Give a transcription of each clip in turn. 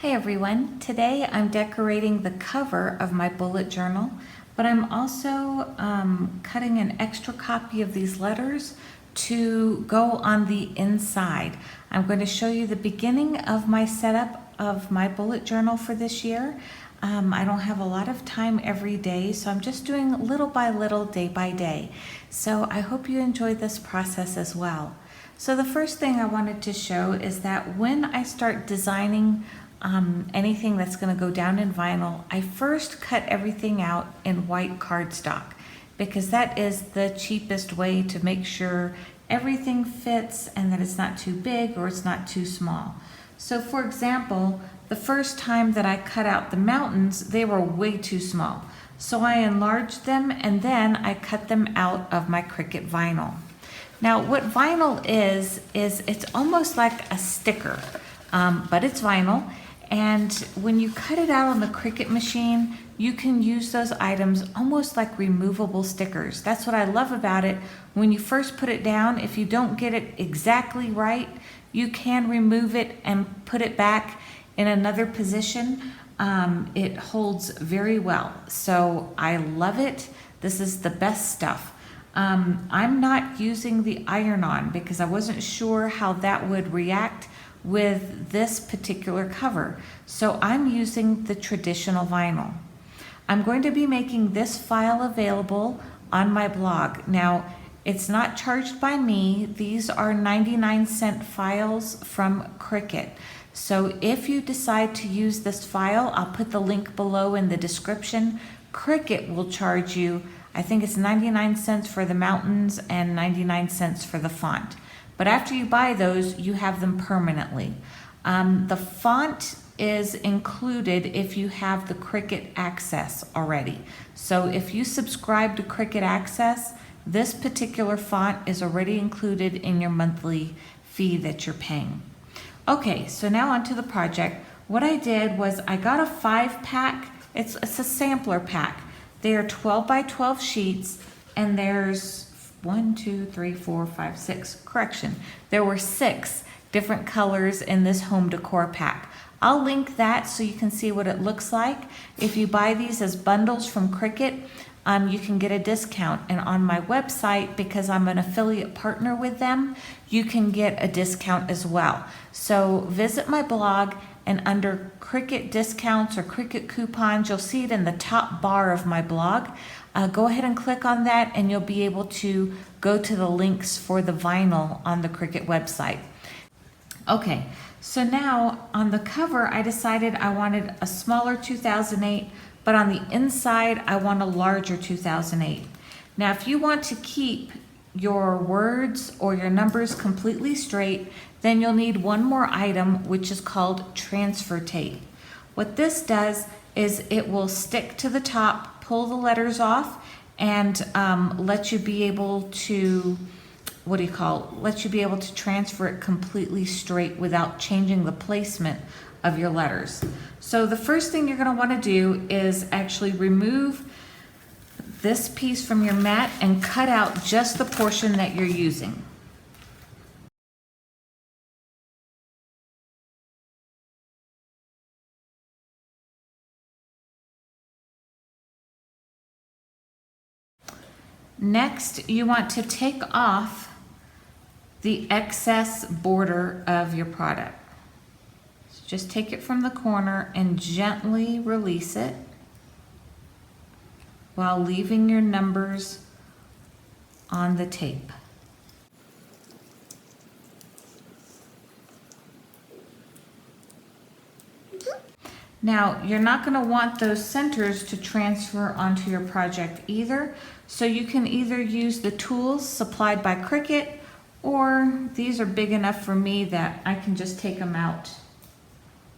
Hi everyone, today I'm decorating the cover of my bullet journal, but I'm also cutting an extra copy of these letters to go on the inside. I'm going to show you the beginning of my setup of my bullet journal for this year. I don't have a lot of time every day, so I'm just doing little by little, day by day. So I hope you enjoy this process as well. So the first thing I wanted to show is that when I start designing anything that's going to go down in vinyl, I first cut everything out in white cardstock because that is the cheapest way to make sure everything fits and that it's not too big or it's not too small. So for example, the first time that I cut out the mountains, they were way too small. So I enlarged them and then I cut them out of my Cricut vinyl. Now what vinyl is it's almost like a sticker, but it's vinyl. And when you cut it out on the Cricut machine, you can use those items almost like removable stickers. That's what I love about it. When you first put it down, if you don't get it exactly right, you can remove it and put it back in another position. It holds very well. So I love it. This is the best stuff. I'm not using the iron-on because I wasn't sure how that would react with this particular cover. So I'm using the traditional vinyl. I'm going to be making this file available on my blog. Now, it's not charged by me. These are 99-cent files from Cricut. So if you decide to use this file, I'll put the link below in the description. Cricut will charge you, I think it's 99 cents for the mountains and 99 cents for the font. But after you buy those, you have them permanently. The font is included if you have the Cricut Access already. So if you subscribe to Cricut Access, this particular font is already included in your monthly fee that you're paying. Okay, so now onto the project. What I did was I got a 5-pack. It's a sampler pack. They are 12 by 12 sheets, and there's 1, 2, 3, 4, 5, 6. Correction. There were 6 different colors in this home decor pack. I'll link that so you can see what it looks like. If you buy these as bundles from Cricut, you can get a discount. And on my website, because I'm an affiliate partner with them, you can get a discount as well. So visit my blog, and under Cricut discounts or Cricut coupons, you'll see it in the top bar of my blog. Go ahead and click on that and you'll be able to go to the links for the vinyl on the Cricut website. Okay, so now on the cover, I decided I wanted a smaller 2008, but on the inside, I want a larger 2008. Now, if you want to keep your words or your numbers completely straight, then you'll need one more item, which is called transfer tape. What this does is it will stick to the top, pull the letters off, and let you be able to, let you be able to transfer it completely straight without changing the placement of your letters. So the first thing you're going to want to do is actually remove this piece from your mat and cut out just the portion that you're using. Next, you want to take off the excess border of your product. So just take it from the corner and gently release it while leaving your numbers on the tape. Now, you're not going to want those centers to transfer onto your project either, so you can either use the tools supplied by Cricut, or these are big enough for me that I can just take them out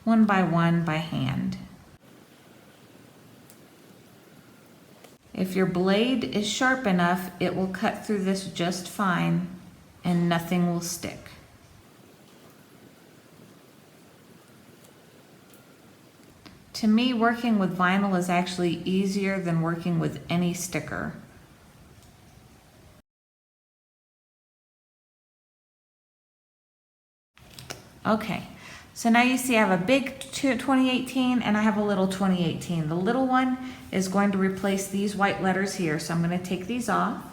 one by hand. If your blade is sharp enough, it will cut through this just fine and nothing will stick. To me, working with vinyl is actually easier than working with any sticker. Okay, So now you see I have a big 2018 and I have a little 2018. The little one is going to replace these white letters here, so I'm going to take these off.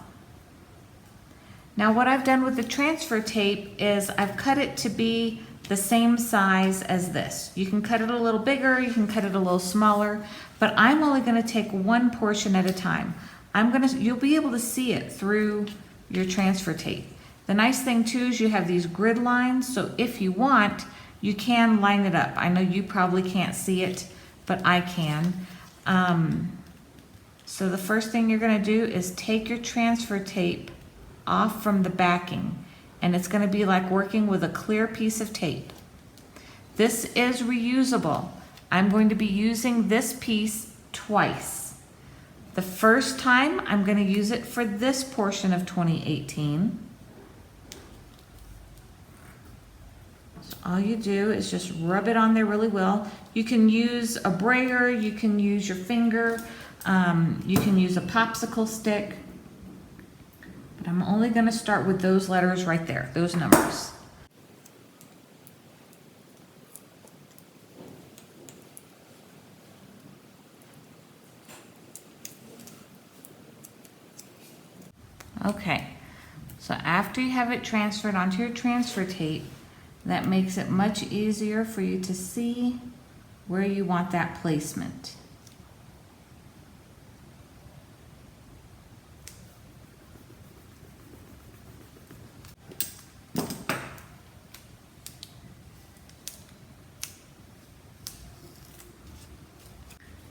Now what I've done with the transfer tape is I've cut it to be the same size as this. You can cut it a little bigger, you can cut it a little smaller, but I'm only going to take one portion at a time. You'll be able to see it through your transfer tape. The nice thing too is you have these grid lines, so if you want, you can line it up. I know you probably can't see it, but I can. So the first thing you're going to do is take your transfer tape off from the backing, and it's going to be like working with a clear piece of tape. This is reusable. I'm going to be using this piece twice. The first time I'm going to use it for this portion of 2018. So all you do is just rub it on there really well. You can use a brayer, you can use your finger, you can use a popsicle stick. But I'm only going to start with those letters right there, those numbers. Okay, so after you have it transferred onto your transfer tape, that makes it much easier for you to see where you want that placement.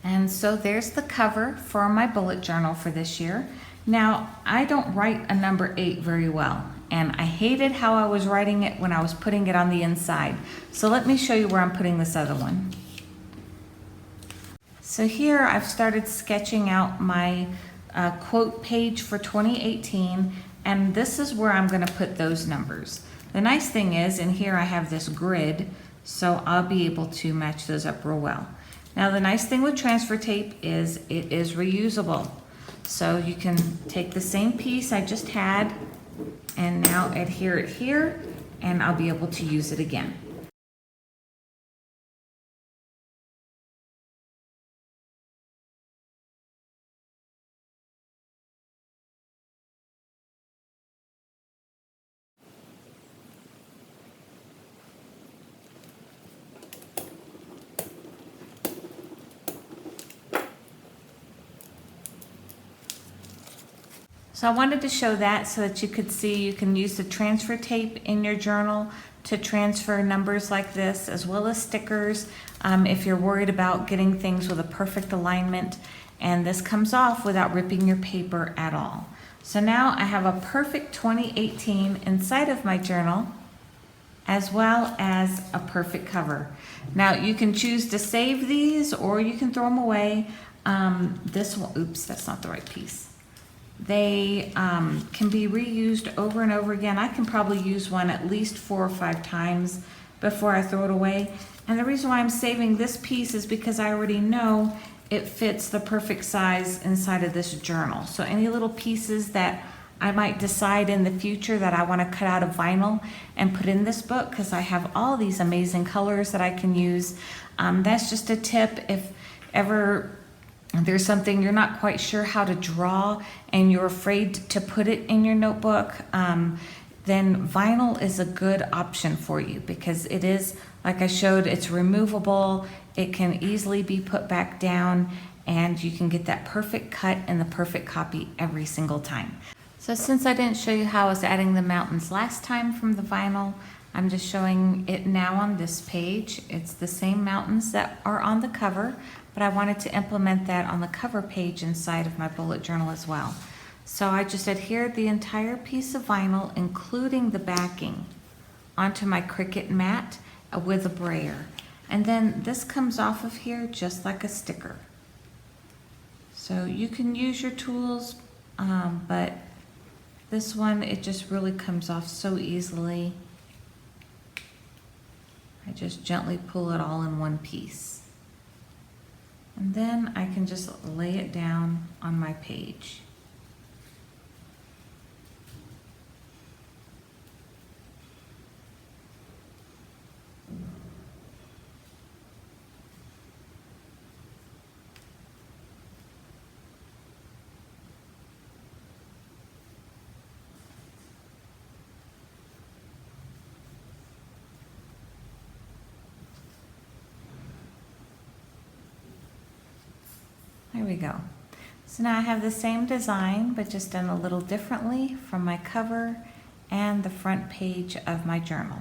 And so there's the cover for my bullet journal for this year. Now, I don't write a number 8 very well, and I hated how I was writing it when I was putting it on the inside. So let me show you where I'm putting this other one. So here I've started sketching out my quote page for 2018, and this is where I'm going to put those numbers. The nice thing is, in here I have this grid, so I'll be able to match those up real well. Now the nice thing with transfer tape is it is reusable. So you can take the same piece I just had and now adhere it here, and I'll be able to use it again. So I wanted to show that so that you could see you can use the transfer tape in your journal to transfer numbers like this, as well as stickers if you're worried about getting things with a perfect alignment. And this comes off without ripping your paper at all. So now I have a perfect 2018 inside of my journal, as well as a perfect cover. Now you can choose to save these or you can throw them away. This one, oops, that's not the right piece. They can be reused over and over again. I can probably use one at least 4 or 5 times before I throw it away. And the reason why I'm saving this piece is because I already know it fits the perfect size inside of this journal. So any little pieces that I might decide in the future that I want to cut out of vinyl and put in this book, because I have all these amazing colors that I can use. That's just a tip. If ever there's something you're not quite sure how to draw and you're afraid to put it in your notebook, then vinyl is a good option for you, because it is, like I showed, it's removable, it can easily be put back down, and you can get that perfect cut and the perfect copy every single time. So since I didn't show you how I was adding the mountains last time from the vinyl, I'm just showing it now on this page. It's the same mountains that are on the cover, but I wanted to implement that on the cover page inside of my bullet journal as well. So I just adhered the entire piece of vinyl, including the backing, onto my Cricut mat with a brayer. And then this comes off of here just like a sticker. So you can use your tools, but this one, it just really comes off so easily. I just gently pull it all in one piece. And then I can just lay it down on my page. we go. So now I have the same design, but just done a little differently from my cover and the front page of my journal.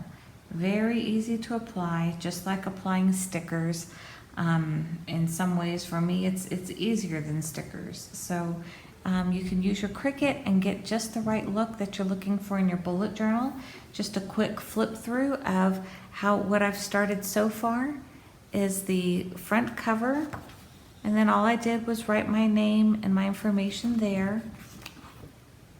Very easy to apply, just like applying stickers. In some ways, for me, it's easier than stickers. So you can use your Cricut and get just the right look that you're looking for in your bullet journal. Just a quick flip through of what I've started so far is the front cover, and then all I did was write my name and my information there.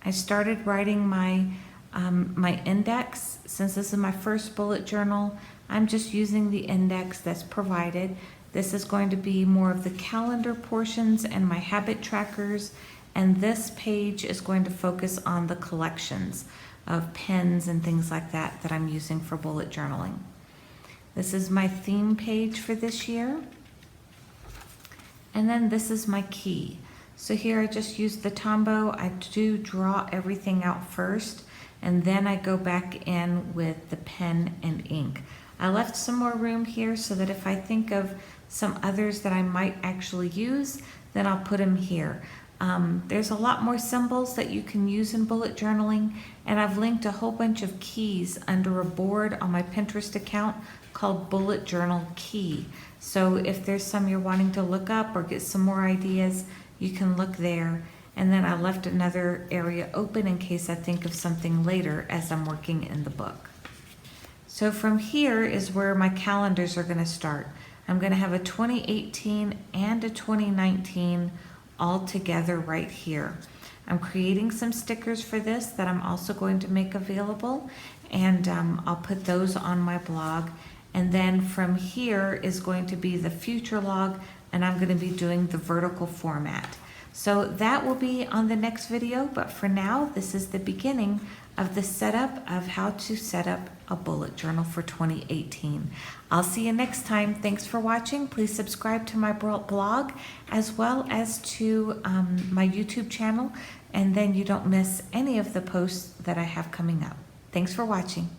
I started writing my my index. Since this is my first bullet journal, I'm just using the index that's provided. This is going to be more of the calendar portions and my habit trackers, and this page is going to focus on the collections of pens and things like that that I'm using for bullet journaling. This is my theme page for this year. And then this is my key. So here I just used the Tombow. I do draw everything out first, and then I go back in with the pen and ink. I left some more room here so that if I think of some others that I might actually use, then I'll put them here. There's a lot more symbols that you can use in bullet journaling, and I've linked a whole bunch of keys under a board on my Pinterest account called Bullet Journal Key. So if there's some you're wanting to look up or get some more ideas, you can look there. And then I left another area open in case I think of something later as I'm working in the book. So from here is where my calendars are going to start. I'm going to have a 2018 and a 2019 all together right here. I'm creating some stickers for this that I'm also going to make available, and I'll put those on my blog. And then from here is going to be the future log, and I'm going to be doing the vertical format. So that will be on the next video, but for now, this is the beginning of the setup of how to set up a bullet journal for 2018. I'll see you next time. Thanks for watching. Please subscribe to my blog as well as to my YouTube channel, and then you don't miss any of the posts that I have coming up. Thanks for watching.